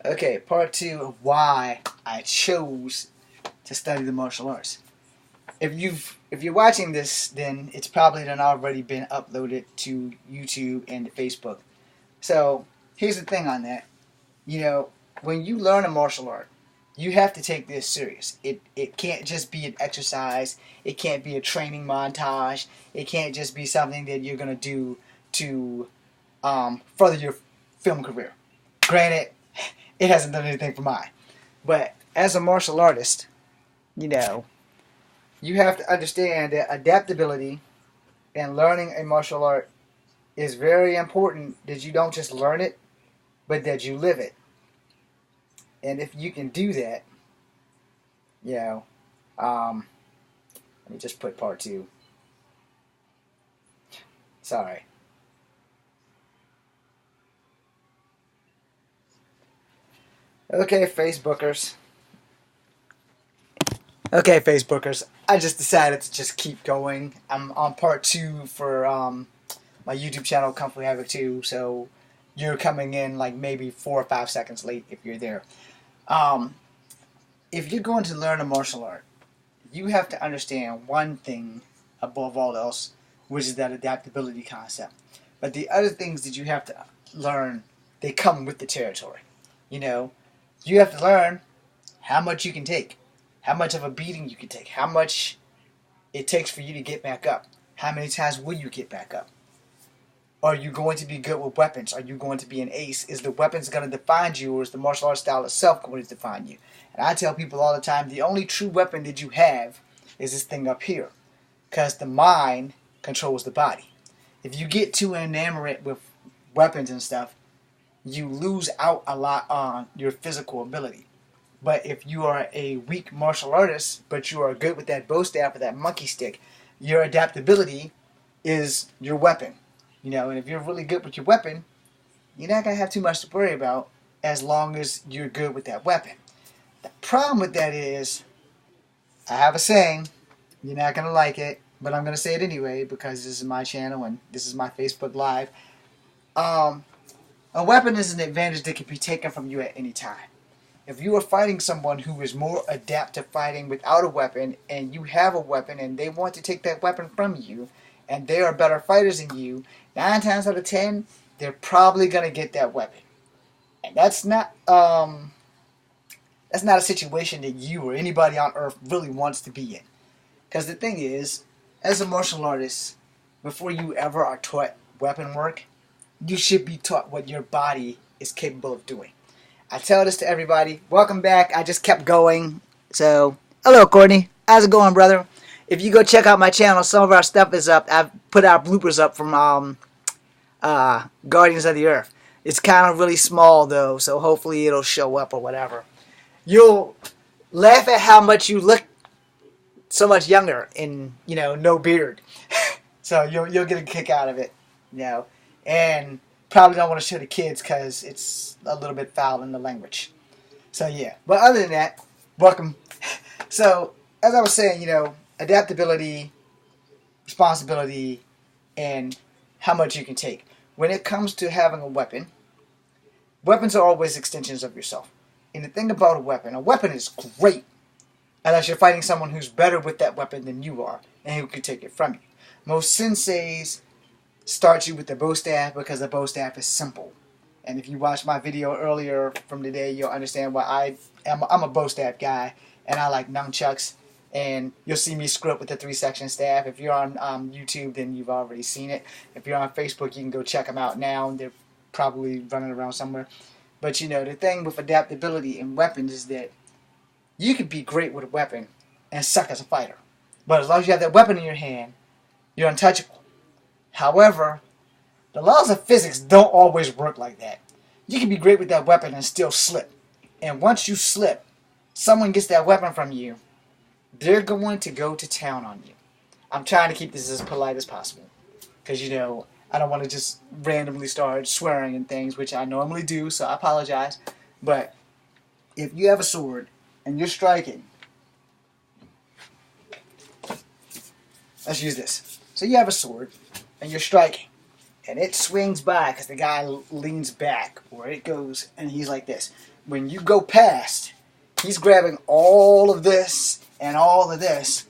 Okay, part two of why I chose to study the martial arts. If you're watching this, then it's probably done already been uploaded to YouTube and to Facebook. So here's the thing on that. You know, when you learn a martial art, you have to take this serious. It can't just be an exercise. It can't be a training montage. It can't just be something that you're gonna do to further your film career. Granted, it hasn't done anything for mine. But as a martial artist, you know, you have to understand that adaptability and learning a martial art is very important, that you don't just learn it, but that you live it. And if you can do that, you know, let me just put part two. Sorry. Okay, Facebookers. I just decided to just keep going. I'm on part two for my YouTube channel, Comfy Havoc 2, so you're coming in like maybe 4 or 5 seconds late if you're there. If you're going to learn a martial art, you have to understand one thing above all else, which is that adaptability concept. But the other things that you have to learn, they come with the territory. You know, you have to learn how much you can take, how much of a beating you can take, how much it takes for you to get back up, how many times will you get back up. Are you going to be good with weapons? Are you going to be an ace? Is the weapons going to define you, or is the martial arts style itself going to define you? And I tell people all the time, the only true weapon that you have is this thing up here, because the mind controls the body. If you get too enamored with weapons and stuff, you lose out a lot on your physical ability. But if you are a weak martial artist, but you are good with that bow staff or that monkey stick, your adaptability is your weapon. You know, and if you're really good with your weapon, you're not going to have too much to worry about as long as you're good with that weapon. The problem with that is, I have a saying, you're not going to like it, but I'm going to say it anyway because this is my channel and this is my Facebook Live. A weapon is an advantage that can be taken from you at any time. If you are fighting someone who is more adept to fighting without a weapon, and you have a weapon and they want to take that weapon from you, and they are better fighters than you, 9 times out of 10, they're probably going to get that weapon. And that's not a situation that you or anybody on earth really wants to be in. Because the thing is, as a martial artist, before you ever are taught weapon work, you should be taught what your body is capable of doing. I tell this to everybody. Welcome back. I just kept going. So, hello, Courtney. How's it going, brother? If you go check out my channel, some of our stuff is up. I've put our bloopers up from Guardians of the Earth. It's kind of really small, though, so hopefully it'll show up or whatever. You'll laugh at how much you look so much younger and, you know, no beard. So you'll get a kick out of it, you know. And probably don't want to show the kids because it's a little bit foul in the language. So, yeah. But other than that, welcome. So, as I was saying, you know, adaptability, responsibility, and how much you can take. When it comes to having a weapon, weapons are always extensions of yourself. And the thing about a weapon is great unless you're fighting someone who's better with that weapon than you are and who can take it from you. Most senseis start you with the bow staff because the bow staff is simple. And if you watched my video earlier from today, you'll understand why I'm a bow staff guy and I like nunchucks. And you'll see me screw up with the 3-section staff. If you're on YouTube, then you've already seen it. If you're on Facebook, you can go check them out now. They're probably running around somewhere. But, you know, the thing with adaptability in weapons is that you can be great with a weapon and suck as a fighter. But as long as you have that weapon in your hand, you're untouchable. However, the laws of physics don't always work like that. You can be great with that weapon and still slip. And once you slip, someone gets that weapon from you, they're going to go to town on you. I'm trying to keep this as polite as possible. Because, you know, I don't want to just randomly start swearing and things, which I normally do, so I apologize. But if you have a sword and you're striking, let's use this. So you have a sword and you're striking. and it swings by because the guy leans back, or it goes, and he's like this. When you go past, he's grabbing all of this and all of this,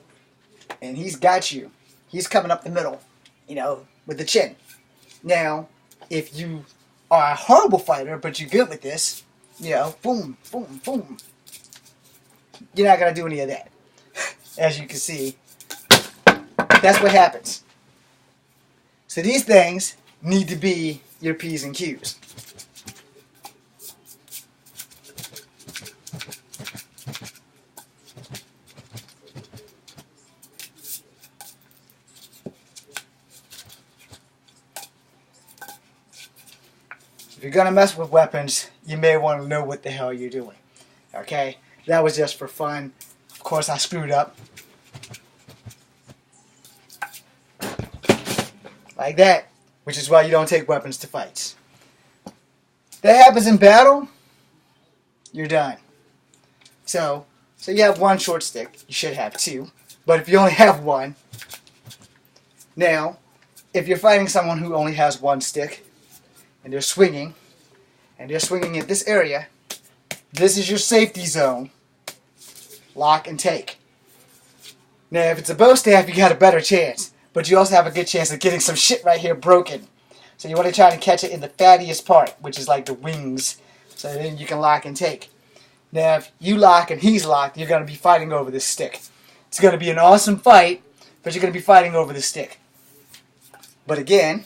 and he's got you. He's coming up the middle, with the chin. Now, if you are a horrible fighter, but you're good with this, boom, boom, boom, you're not going to do any of that. As you can see, that's what happens. So these things need to be your P's and Q's. If you're going to mess with weapons, you may want to know what the hell you're doing. Okay? That was just for fun. Of course, I screwed up. Like that. Which is why you don't take weapons to fights. That happens in battle, you're done. So you have one short stick. You should have two. But if you only have one, now, if you're fighting someone who only has one stick, and they're swinging in this area, this is your safety zone. Lock and take. Now, if it's a bow staff, you got a better chance, but you also have a good chance of getting some shit right here broken. So you want to try to catch it in the fattiest part, which is like the wings, so then you can lock and take. Now, if you lock and he's locked, you're going to be fighting over this stick. It's going to be an awesome fight, but you're going to be fighting over the stick. But again,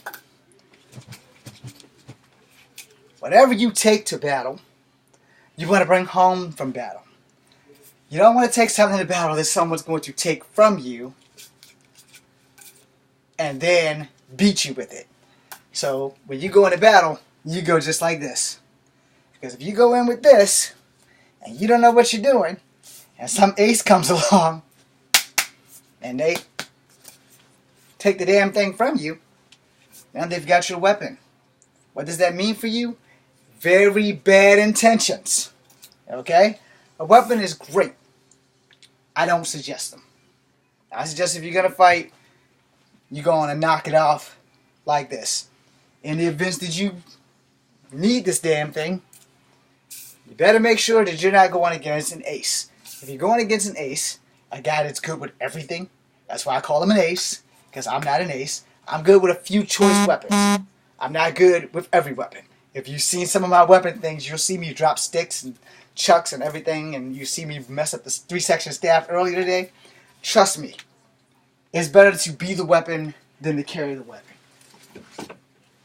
whatever you take to battle, you want to bring home from battle. You don't want to take something to battle that someone's going to take from you and then beat you with it. So when you go into battle, you go just like this. Because if you go in with this and you don't know what you're doing, and some ace comes along and they take the damn thing from you, now they've got your weapon. What does that mean for you? Very bad intentions. Okay? A weapon is great. I don't suggest them. I suggest if you're going to fight, you're going to knock it off like this. In the events that you need this damn thing, you better make sure that you're not going against an ace. If you're going against an ace, a guy that's good with everything, that's why I call him an ace, because I'm not an ace. I'm good with a few choice weapons. I'm not good with every weapon. If you've seen some of my weapon things, you'll see me drop sticks and chucks and everything, and you see me mess up the 3-section staff earlier today. Trust me, it's better to be the weapon than to carry the weapon.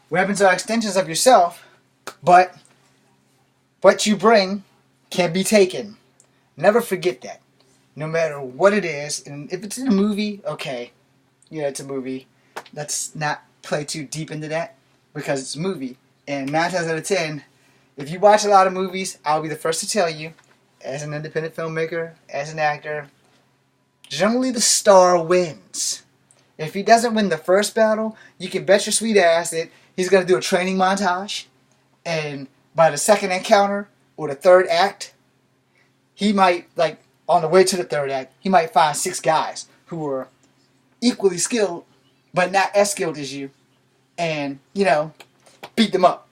Weapons are extensions of yourself, but what you bring can be taken. Never forget that. No matter what it is, and if it's in a movie, okay, yeah, it's a movie. Let's not play too deep into that, because it's a movie. And 9 times out of 10, if you watch a lot of movies, I'll be the first to tell you, as an independent filmmaker, as an actor, generally the star wins. If he doesn't win the first battle, you can bet your sweet ass that he's going to do a training montage, and by the second encounter, or the third act, he might, like, on the way to the third act, he might find 6 guys who are equally skilled, but not as skilled as you, and, beat them up.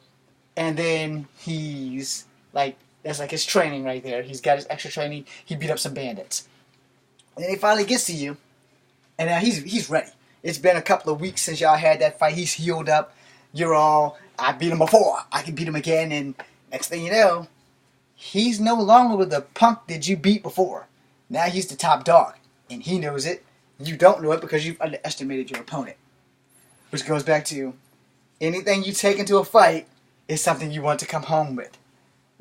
And then he's like, that's like his training right there. He's got his extra training. He beat up some bandits. And then he finally gets to you, and now he's ready. It's been a couple of weeks since y'all had that fight. He's healed up. You're all, I beat him before. I can beat him again. And next thing you know, he's no longer the punk that you beat before. Now he's the top dog. And he knows it. You don't know it because you've underestimated your opponent. Which goes back to, anything you take into a fight is something you want to come home with.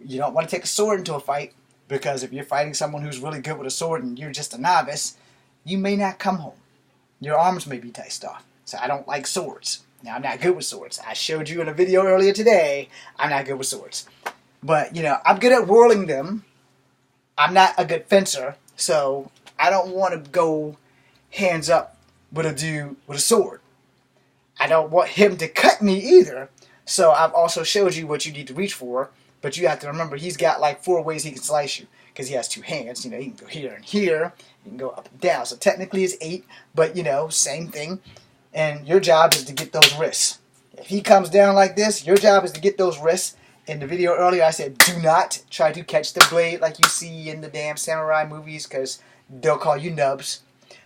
You don't want to take a sword into a fight, because if you're fighting someone who's really good with a sword and you're just a novice, you may not come home. Your arms may be diced off. So I don't like swords. Now, I'm not good with swords. I showed you in a video earlier today, I'm not good with swords. But, I'm good at whirling them. I'm not a good fencer, so I don't want to go hands up with a dude with a sword. I don't want him to cut me either. So I've also showed you what you need to reach for, but you have to remember he's got like 4 ways he can slice you, because he has 2 hands. He can go here and here. He can go up and down. So technically it's 8, but same thing. And your job is to get those wrists. If he comes down like this, your job is to get those wrists. In the video earlier, I said do not try to catch the blade like you see in the damn samurai movies because they'll call you nubs.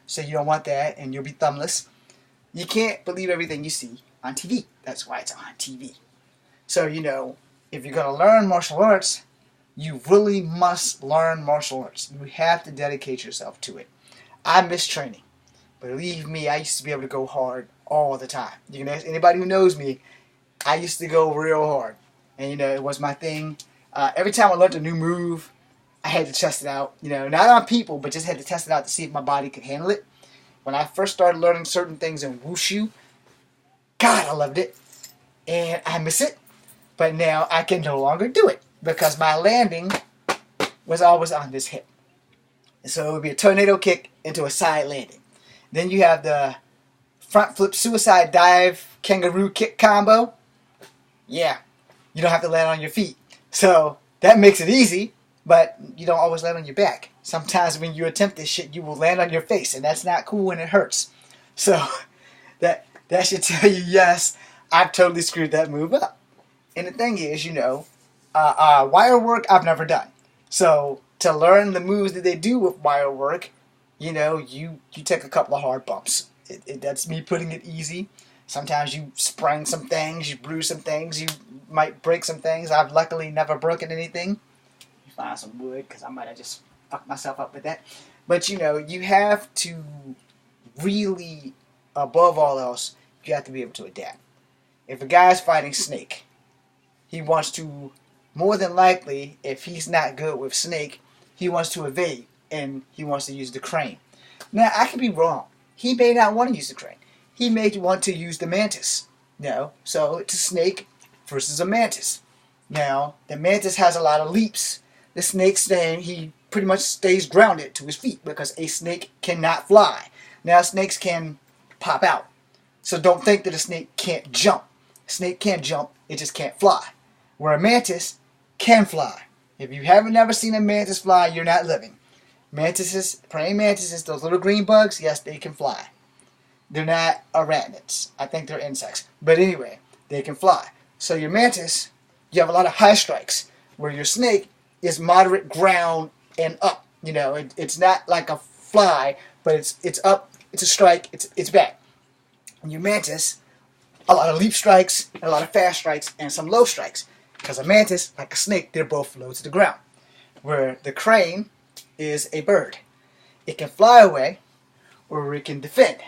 So you don't want that, and you'll be thumbless. You can't believe everything you see on TV. That's why it's on TV. So, if you're going to learn martial arts, you really must learn martial arts. You have to dedicate yourself to it. I miss training. Believe me, I used to be able to go hard all the time. You can ask anybody who knows me, I used to go real hard. And, it was my thing. Every time I learned a new move, I had to test it out. Not on people, but just had to test it out to see if my body could handle it. When I first started learning certain things in wushu, God, I loved it. And I miss it. But now I can no longer do it because my landing was always on this hip. And so it would be a tornado kick into a side landing. Then you have the front flip suicide dive kangaroo kick combo. Yeah, you don't have to land on your feet. So that makes it easy, but you don't always land on your back. Sometimes when you attempt this shit, you will land on your face, and that's not cool and it hurts. So that should tell you, yes, I've totally screwed that move up. And the thing is, wire work I've never done. So to learn the moves that they do with wire work, you take a couple of hard bumps. That's me putting it easy. Sometimes you sprain some things, you bruise some things, you might break some things. I've luckily never broken anything. You find some wood, because I might have just fucked myself up with that. But, you have to really, above all else, you have to be able to adapt. If a guy's fighting Snake, he wants to, more than likely, if he's not good with Snake, he wants to evade, and he wants to use the crane. Now, I could be wrong. He may not want to use the crane. He may want to use the mantis. So it's a snake versus a mantis. Now, the mantis has a lot of leaps. The snake he pretty much stays grounded to his feet because a snake cannot fly. Now, snakes can pop out. So don't think that a snake can't jump. A snake can jump, it just can't fly. Where a mantis can fly. If you haven't ever seen a mantis fly, you're not living. Praying mantises, those little green bugs, yes, they can fly. They're not arachnids. I think they're insects. But anyway, they can fly. So your mantis, you have a lot of high strikes, where your snake is moderate ground and up. It's not like a fly, but it's up, it's a strike, it's back. And your mantis, a lot of leap strikes, a lot of fast strikes, and some low strikes. Because a mantis, like a snake, they're both low to the ground. Where the crane is a bird. It can fly away, or it can defend.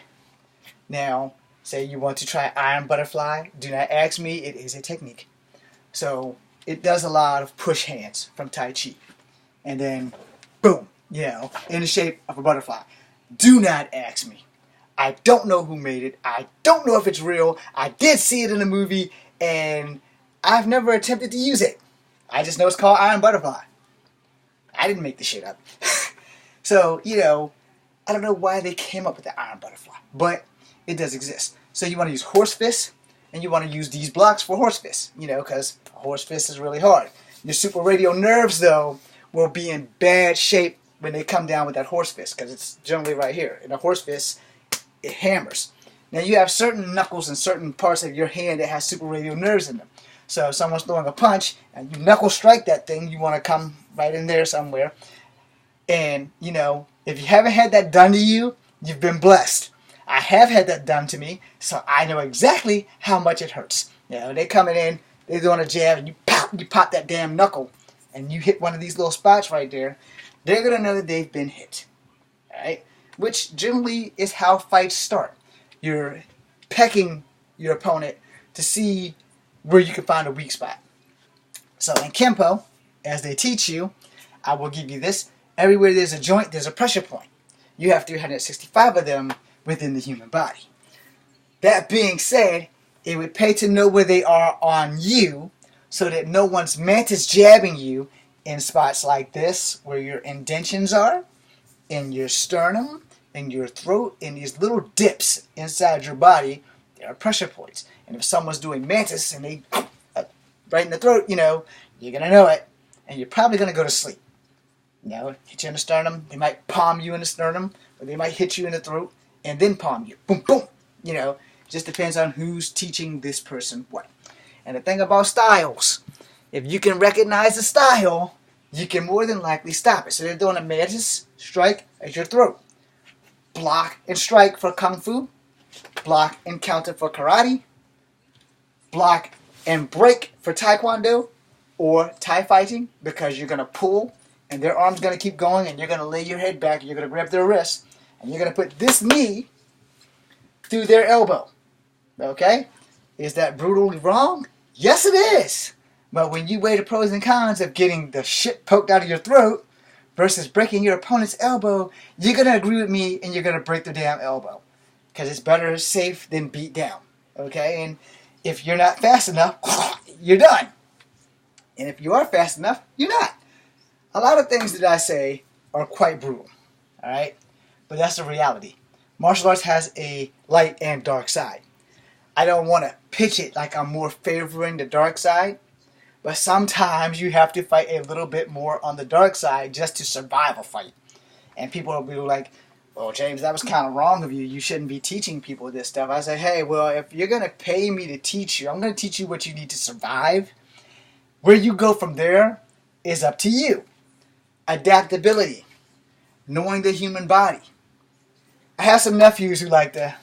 Now, say you want to try iron butterfly, do not ask me, it is a technique. So, it does a lot of push hands from Tai Chi. And then, boom, in the shape of a butterfly. Do not ask me. I don't know who made it. I don't know if it's real. I did see it in a movie, and I've never attempted to use it. I just know it's called iron butterfly. I didn't make the shit up. So, I don't know why they came up with the iron butterfly, but it does exist. So you want to use horse fists, and you want to use these blocks for horse fists, because horse fist is really hard. Your super radio nerves, though, will be in bad shape when they come down with that horse fist, because it's generally right here. In a horse fist, it hammers. Now you have certain knuckles and certain parts of your hand that has super radio nerves in them. So if someone's throwing a punch, and you knuckle strike that thing, you want to come right in there somewhere. And, if you haven't had that done to you, you've been blessed. I have had that done to me, so I know exactly how much it hurts. They coming in, they're doing a jab, and you pop that damn knuckle, and you hit one of these little spots right there, they're going to know that they've been hit. Alright? Which generally is how fights start. You're pecking your opponent to see where you can find a weak spot. So in Kempo, as they teach you, I will give you this. Everywhere there's a joint, there's a pressure point. You have 365 of them within the human body. That being said, it would pay to know where they are on you so that no one's mantis jabbing you in spots like this, where your indentions are, in your sternum, in your throat, in these little dips inside your body. There are pressure points. And if someone's doing mantis and they right in the throat, you're going to know it. And you're probably going to go to sleep. Hit you in the sternum. They might palm you in the sternum. Or they might hit you in the throat and then palm you. Boom, boom. Just depends on who's teaching this person what. And the thing about styles, if you can recognize the style, you can more than likely stop it. So they're doing a mantis strike at your throat. Block and strike for Kung Fu. Block and counter for Karate. Block and break for Taekwondo or Thai fighting, because you're going to pull and their arm's going to keep going and you're going to lay your head back and you're going to grab their wrist and you're going to put this knee through their elbow. Okay? Is that brutally wrong? Yes, it is. But when you weigh the pros and cons of getting the shit poked out of your throat versus breaking your opponent's elbow, you're going to agree with me and you're going to break the damn elbow. Because it's better safe than beat down. Okay? And if you're not fast enough, you're done. And if you are fast enough, you're not. A lot of things that I say are quite brutal. Alright? But that's the reality. Martial arts has a light and dark side. I don't want to pitch it like I'm more favoring the dark side. But sometimes you have to fight a little bit more on the dark side just to survive a fight. And people will be like, "Oh, James, that was kind of wrong of you. You shouldn't be teaching people this stuff." I say, hey, well, if you're going to pay me to teach you, I'm going to teach you what you need to survive. Where you go from there is up to you. Adaptability. Knowing the human body. I have some nephews who like to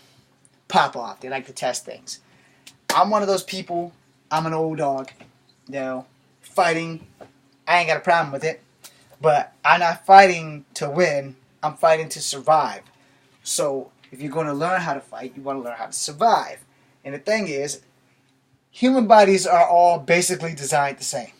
pop off. They like to test things. I'm one of those people. I'm an old dog. You know, fighting, I ain't got a problem with it. But I'm not fighting to win. I'm fighting to survive. So if you're going to learn how to fight, you want to learn how to survive. And the thing is, human bodies are all basically designed the same.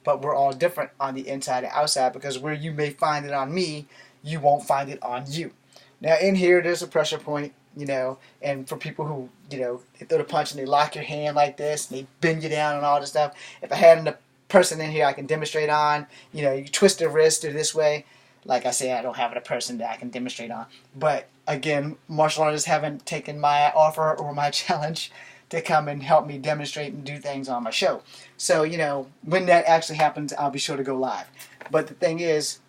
But we're all different on the inside and outside, because where you may find it on me, you won't find it on you. Now in here, there's a pressure point, you know, and for people who, you know, they throw the punch and they lock your hand like this, and they bend you down and all this stuff. If I had a person in here I can demonstrate on, you know, you twist the wrist or this way. Like I say, I don't have a person that I can demonstrate on. But again, martial artists haven't taken my offer or my challenge to come and help me demonstrate and do things on my show. So, you know, when that actually happens, I'll be sure to go live. But the thing is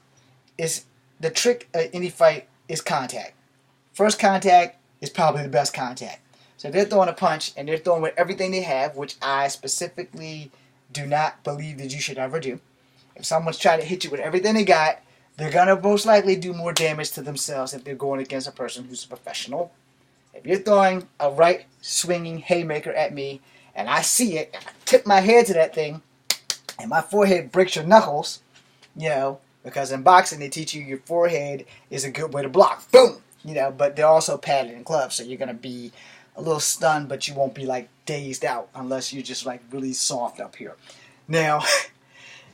the trick at any fight is contact. First contact is probably the best contact. So they're throwing a punch and they're throwing with everything they have, which I specifically do not believe that you should ever do. If someone's trying to hit you with everything they got, they're going to most likely do more damage to themselves if they're going against a person who's a professional. If you're throwing a right swinging haymaker at me and I see it and I tip my head to that thing and my forehead breaks your knuckles, you know, because in boxing they teach you your forehead is a good way to block. Boom! You know, but they're also padded in gloves, so you're going to be a little stunned, but you won't be like dazed out unless you're just like really soft up here. Now,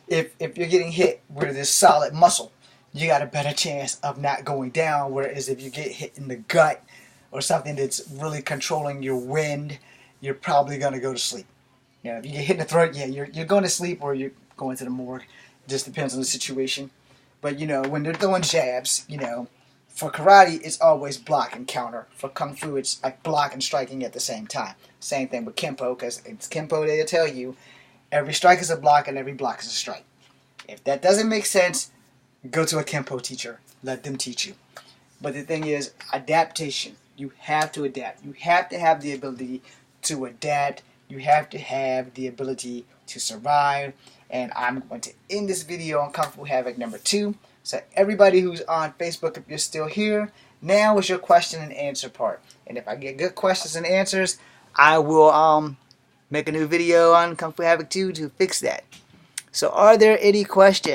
if you're getting hit where there's solid muscle, you got a better chance of not going down, whereas if you get hit in the gut or something that's really controlling your wind, you're probably going to go to sleep. You know, if you get hit in the throat, yeah, you're going to sleep or you're going to the morgue. It just depends on the situation. But, you know, when they're throwing jabs, you know, for karate, it's always block and counter. For kung fu, it's like block and striking at the same time. Same thing with kempo, because it's kempo, they'll tell you, every strike is a block and every block is a strike. If that doesn't make sense, go to a kempo teacher. Let them teach you. But the thing is, adaptation. You have to adapt. You have to have the ability to adapt. You have to have the ability to survive. And I'm going to end this video on Kung Fu Havoc number 2. So everybody who's on Facebook, if you're still here, now is your question and answer part. And if I get good questions and answers, I will make a new video on Kung Fu Havoc 2 to fix that. So are there any questions?